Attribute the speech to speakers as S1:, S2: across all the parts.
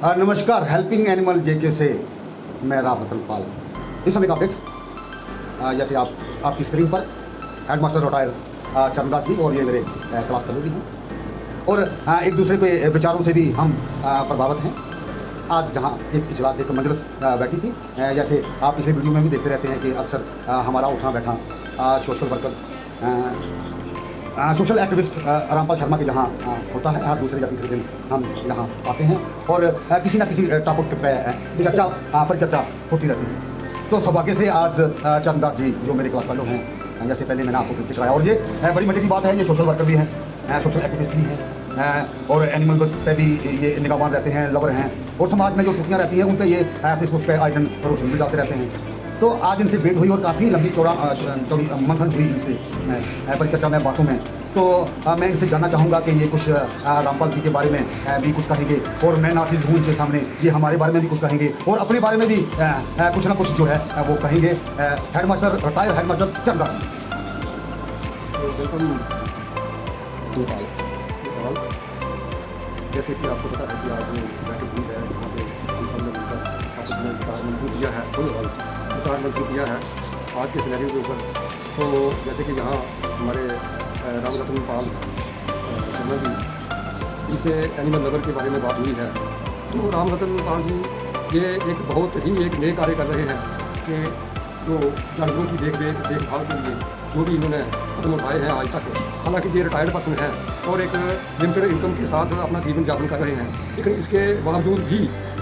S1: नमस्कार, helping animal जेके से मैं राम रतन पाल। इस समय का अपडेट जैसे आपकी स्क्रीन पर हेडमास्टर रिटायर चंदा जी और ये मेरे क्लास फेलो भी हैं और एक दूसरे के विचारों से भी हम प्रभावित हैं। आज जहाँ एक इजलास एक मजलिस बैठी थी, जैसे आप पिछले वीडियो में भी देखते रहते हैं कि अक्सर हमारा उठना बैठा social worker social activist Rampal Sharma के यहाँ होता है। हर दूसरे या तीसरे दिन हम यहाँ आते हैं और किसी न किसी टॉपिक पर परिचर्चा होती रहती है। तो सौभाग्य से आज चंदा जी जो मेरे क्लास फेलो हैं, जैसे पहले मैंने आपको परिचय कराया, और ये बड़ी मजे की बात है, ये सोशल वर्कर भी हैं, सोशल एक्टिविस्ट भी हैं और एनिमल पे भी ये निगाहबान रहते हैं, लवर हैं, और समाज में जो त्रुटियाँ रहती हैं उन पर ये फेसबुक पे आए दिन रोशन भी डालते रहते हैं। तो आज इनसे भेंट हुई और काफ़ी लंबी चौड़ी मंथन हुई इनसे परिचर्चा में, बातों में। तो मैं इनसे जानना चाहूँगा कि ये कुछ रामपाल जी के बारे में भी कुछ कहेंगे और मैं नाचिज़ हूँ इनके सामने, ये हमारे बारे में भी कुछ कहेंगे और अपने बारे में भी कुछ ना कुछ जो है वो कहेंगे। हेडमास्टर रिटायर हेडमास्टर चंदा जी।
S2: जैसे कि आपको पता है कि आज बैठक हुई है, वहाँ पे हमने मिलकर आपस में विचार मंथन किया है, विचार मंथन किया है आज के सिनेरियो के ऊपर। तो जैसे कि यहाँ हमारे राम रतन पाल शर्मा जी, इनसे एनिमल लवर के बारे में बात हुई है। तो राम रतन पाल जी ये एक बहुत ही एक नए कार्य कर रहे हैं कि जो जानवरों की देखभाल के लिए जो भी इन्होंने कदम उठाए हैं आज तक। हालांकि ये रिटायर्ड पर्सन है और एक लिमिटेड इनकम के साथ अपना जीवन यापन कर रहे हैं, लेकिन इसके बावजूद भी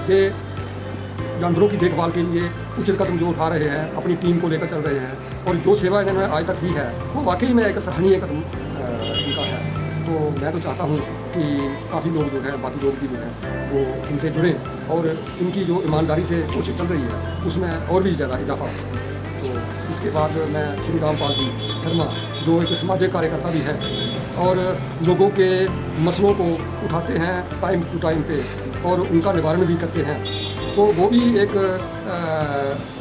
S2: ये जानवरों की देखभाल के लिए उचित कदम जो उठा रहे हैं, अपनी टीम को लेकर चल रहे हैं, और जो सेवा इन्होंने आज तक की है वो वाकई में एक सराहनीय कदम इनका है। तो मैं तो चाहता हूँ कि काफ़ी लोग जो है, बाकी लोग भी जो हैं वो इनसे जुड़ें और इनकी जो ईमानदारी से कोशिश चल रही है उसमें और भी ज़्यादा इजाफा हो। तो इसके बाद मैं श्री रामपाल जी शर्मा जो एक सामाजिक कार्यकर्ता भी है और लोगों के मसलों को उठाते हैं टाइम टू टाइम पे और उनका निवारण भी करते हैं, तो वो भी एक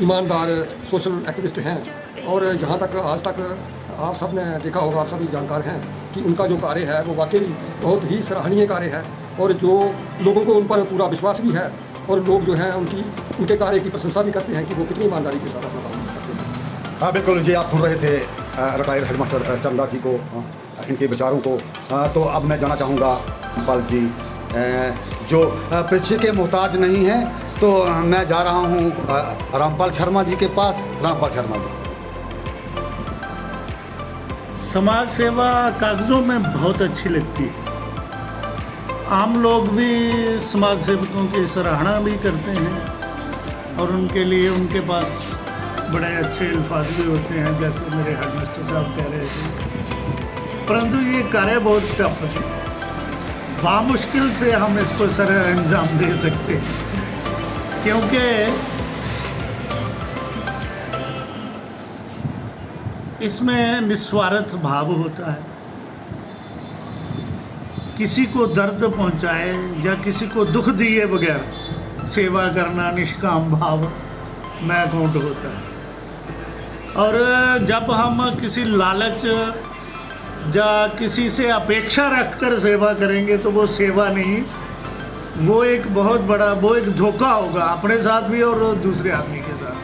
S2: ईमानदार सोशल एक्टिविस्ट हैं। और यहाँ तक आज तक आप सब ने देखा होगा, आप सभी जानकार हैं कि उनका जो कार्य है वो वाकई बहुत ही सराहनीय कार्य है और जो लोगों को उन पर पूरा विश्वास भी है और लोग जो हैं उनके कार्य की प्रशंसा भी करते हैं कि वो कितनी ईमानदारी के साथ अपना काम करते हैं।
S1: हाँ बिल्कुल जी, आप सुन रहे थे रिटायर हेडमास्टर चंदा जी को, इनके विचारों को। तो अब मैं जानना चाहूँगा रामपाल जी जो परिचय के मोहताज नहीं हैं, तो मैं जा रहा हूँ रामपाल शर्मा जी के पास। रामपाल शर्मा जी,
S3: समाज सेवा कागज़ों में बहुत अच्छी लगती है। आम लोग भी समाज सेवकों की सराहना भी करते हैं और उनके लिए उनके पास बड़े अच्छे अल्फाज भी होते हैं, जैसे मेरे हेडमास्टर साहब कह रहे थे। परंतु ये कार्य बहुत टफ है, बामुश्किल से हम इसको सर अंजाम दे सकते हैं, क्योंकि इसमें निस्वार्थ भाव होता है। किसी को दर्द पहुंचाए या किसी को दुख दिए बगैर सेवा करना निष्काम भाव में अकाउंट होता है। और जब हम किसी लालच या किसी से अपेक्षा रखकर सेवा करेंगे तो वो सेवा नहीं, वो एक बहुत बड़ा एक धोखा होगा अपने साथ भी और दूसरे आदमी के साथ।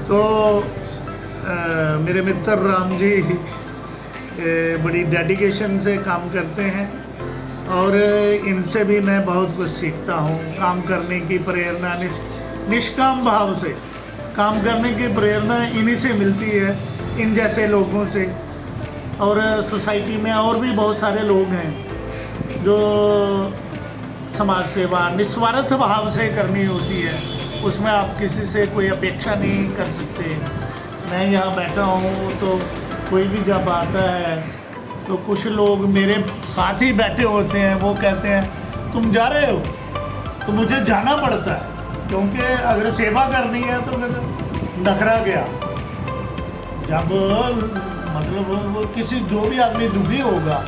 S3: तो मेरे मित्र राम जी बड़ी डेडिकेशन से काम करते हैं और इनसे भी मैं बहुत कुछ सीखता हूँ। काम करने की प्रेरणा निष्काम भाव से काम करने की प्रेरणा इन्हीं से मिलती है, इन जैसे लोगों से। और सोसाइटी में और भी बहुत सारे लोग हैं जो समाज सेवा निस्वार्थ भाव से करनी होती है, उसमें आप किसी से कोई अपेक्षा नहीं कर सकते। मैं यहाँ बैठा हूँ तो कोई भी जब आता है तो कुछ लोग मेरे साथ ही बैठे होते हैं, वो कहते हैं तुम जा रहे हो, तो मुझे जाना पड़ता है, क्योंकि अगर सेवा करनी है तो फिर नखरा गया। जब मतलब वो किसी जो भी आदमी दुखी होगा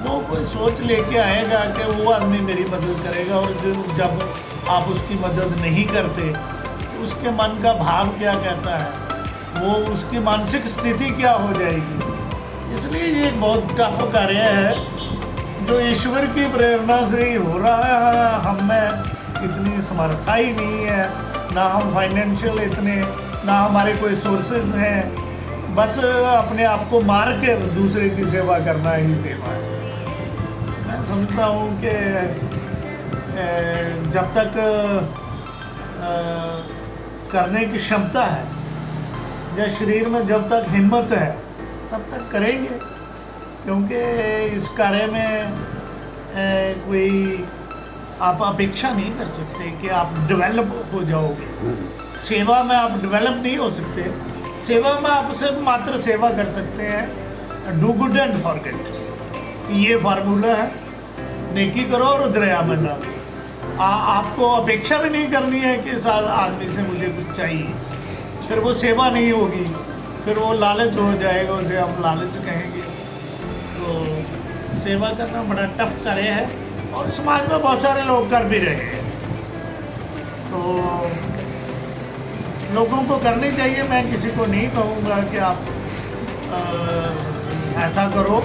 S3: वो कोई सोच लेके आएगा कि वो आदमी मेरी मदद करेगा, और जब आप उसकी मदद नहीं करते तो उसके मन का भाव क्या कहता है, वो उसकी मानसिक स्थिति क्या हो जाएगी। इसलिए ये बहुत टफ कार्य है जो ईश्वर की प्रेरणा से ही हो रहा है। हम में इतनी समर्था ही नहीं है, ना हम फाइनेंशियल इतने, ना हमारे कोई सोर्सेज हैं। बस अपने आप को मार के दूसरे की सेवा करना ही सेवा है। मैं समझता हूँ कि जब तक करने की क्षमता है या शरीर में जब तक हिम्मत है तब तक करेंगे, क्योंकि इस कार्य में कोई आप अपेक्षा नहीं कर सकते कि आप डेवलप हो जाओगे। सेवा में आप डेवलप नहीं हो सकते। सेवा में आप सिर्फ मात्र सेवा कर सकते हैं, डू गुड एंड फॉरगेट, ये फार्मूला है। नेकी करो और दरिया में डालो। आपको अपेक्षा भी नहीं करनी है कि इस आदमी से मुझे कुछ चाहिए, फिर वो सेवा नहीं होगी, फिर वो लालच हो जाएगा, उसे हम लालच कहेंगे। तो सेवा करना बड़ा टफ कार्य है और समाज में बहुत सारे लोग कर भी रहे हैं, तो लोगों को करनी चाहिए। मैं किसी को नहीं कहूँगा कि आप ऐसा करो,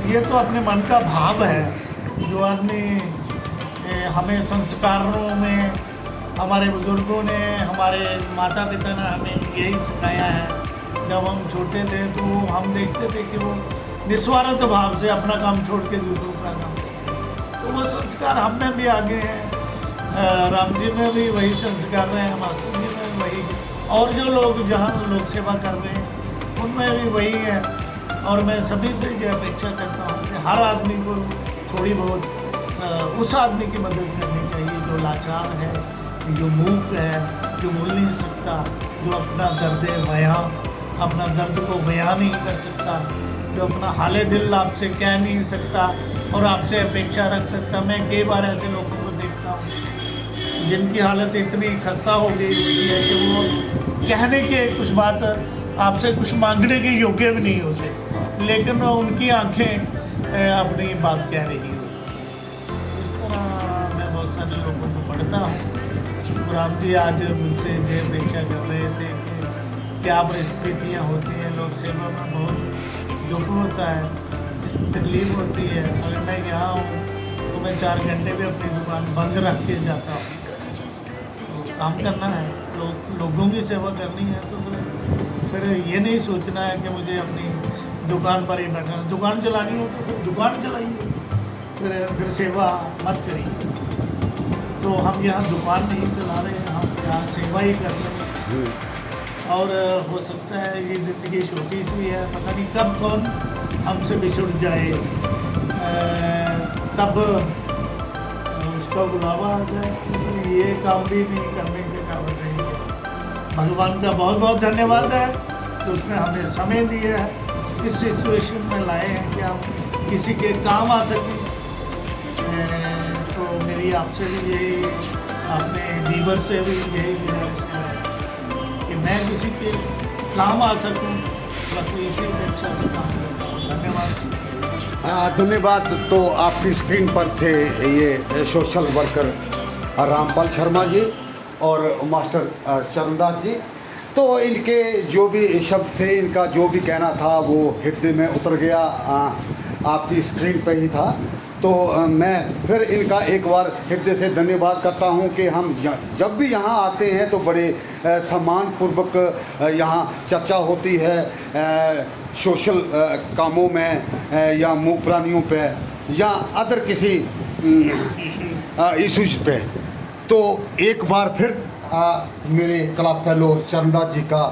S3: ये तो अपने मन का भाव है। जो आदमी हमें संस्कारों में, हमारे बुज़ुर्गों ने, हमारे माता पिता ने हमें यही सिखाया है। जब हम छोटे थे तो हम देखते थे कि वो निस्वार्थ भाव से अपना काम छोड़ के दूसरों का काम, तो वो संस्कार हम में भी आगे हैं। राम जी में भी वही संस्कार रहे हैं, मास्टर जी में वही, और जो लोग जहाँ लोग सेवा कर रहे हैं उनमें भी वही है। और मैं सभी से ये अपेक्षा करता हूँ कि हर आदमी को थोड़ी बहुत उस आदमी की मदद करनी चाहिए जो लाचार है, जो मूक है, जो बोल नहीं सकता, जो अपना दर्द बयां, अपना दर्द को बयां नहीं कर सकता, जो अपना हाले दिल आपसे कह नहीं सकता और आपसे अपेक्षा रख सकता। मैं कई बार ऐसे लोगों को देखता हूँ जिनकी हालत इतनी खस्ता हो गई हुई है कि वो कहने के कुछ बात, आपसे कुछ मांगने के योग्य भी नहीं होते, लेकिन उनकी आंखें अपनी बात कह रही हो। इस तरह मैं बहुत सारे लोगों को पढ़ता हूँ। राम जी आज मुझसे ये अपेक्षा कर रहे थे कि क्या परिस्थितियाँ होती हैं, लोग सेवा में बहुत दुख होता है, तकलीफ होती है। अगर मैं यहाँ हूँ तो मैं 4 घंटे भी अपनी दुकान बंद रख के जाता हूँ। तो काम करना है, लोगों की सेवा करनी है, तो फिर ये नहीं सोचना है कि मुझे अपनी दुकान पर ही बैठना है। दुकान चलानी हो तो फिर दुकान चलाइए, फिर सेवा मत करिए। तो हम यहाँ दुकान नहीं चला रहे हैं, हम यहाँ सेवा ही कर रहे हैं। और हो सकता है ये ज़िंदगी छोटी सी है, पता नहीं कब कौन हमसे बिछुड़ जाए, तब उसका बुलावा आ जाए। ये काम भी नहीं करने के कारण रहेंगे। भगवान का बहुत बहुत धन्यवाद है कि उसने हमें समय दिया है, इस सिचुएशन में लाए हैं कि हम किसी के काम आ सकें। तो मेरी आपसे भी यही, अपने व्यूअर से भी यही गुजारिश है कि मैं किसी के काम आ सकूं, बस इसी अपेक्षा से काम करता हूँ। धन्यवाद।
S1: धन्यवाद। तो आपकी स्क्रीन पर थे ये सोशल वर्कर रामपाल शर्मा जी और मास्टर चरणदास जी। तो इनके जो भी शब्द थे, इनका जो भी कहना था वो हृदय में उतर गया, आपकी स्क्रीन पे ही था। तो मैं फिर इनका एक बार हृदय से धन्यवाद करता हूं कि हम जब भी यहाँ आते हैं तो बड़े सम्मानपूर्वक यहाँ चर्चा होती है सोशल कामों में या मूक प्राणियों पे या अदर किसी इशूज़ पे। तो एक बार फिर मेरे क्लास फेलो चरणदास जी का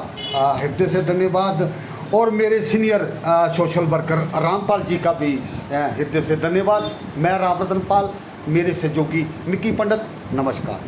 S1: हृदय से धन्यवाद और मेरे senior social worker Rampal ji का भी हृदय से धन्यवाद। मैं राम रतन पाल, मेरे सहयोगी मिकी पंडित, नमस्कार।